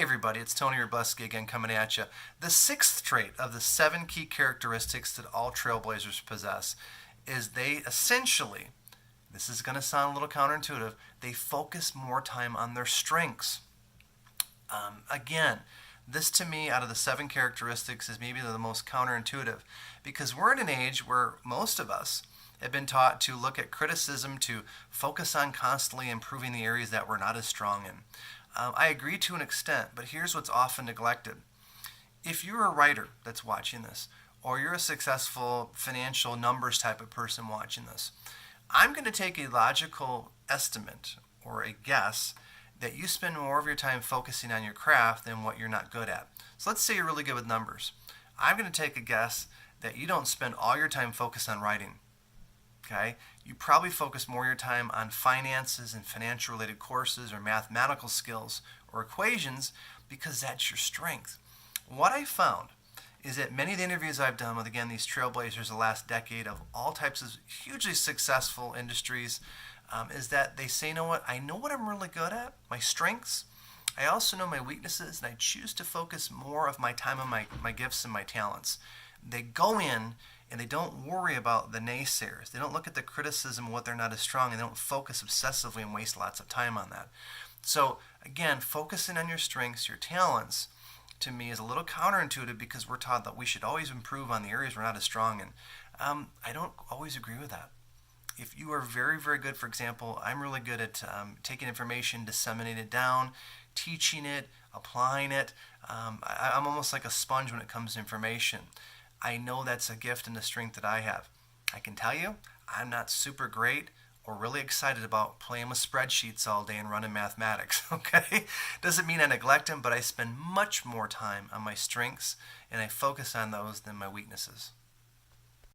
everybody, it's Tony Robleski again coming at you. The sixth trait of the 7 key characteristics that all Trailblazers possess is they essentially, this is going to sound a little counterintuitive, they focus more time on their strengths. Again, this to me, out of the 7 characteristics, is maybe the most counterintuitive because we're in an age where most of us have been taught to look at criticism, to focus on constantly improving the areas that we're not as strong in. I agree to an extent, but here's what's often neglected. If you're a writer that's watching this, or you're a successful financial numbers type of person watching this, I'm going to take a logical estimate or a guess that you spend more of your time focusing on your craft than what you're not good at. So let's say you're really good with numbers. I'm going to take a guess that you don't spend all your time focused on writing. Okay? You probably focus more of your time on finances and financial related courses or mathematical skills or equations because that's your strength. What I found is that many of the interviews I've done with, again, these trailblazers the last decade of all types of hugely successful industries is that they say, you know what, I know what I'm really good at, my strengths. I also know my weaknesses, and I choose to focus more of my time on my gifts and my talents. They go in and they don't worry about the naysayers. They don't look at the criticism of what they're not as strong, and they don't focus obsessively and waste lots of time on that. So again, focusing on your strengths, your talents, to me is a little counterintuitive because we're taught that we should always improve on the areas we're not as strong in. I don't always agree with that. If you are very, very good, for example, I'm really good at taking information, disseminating it down, teaching it, applying it. I'm almost like a sponge when it comes to information. I know that's a gift and a strength that I have. I can tell you, I'm not super great or really excited about playing with spreadsheets all day and running mathematics, okay? Doesn't mean I neglect them, but I spend much more time on my strengths and I focus on those than my weaknesses.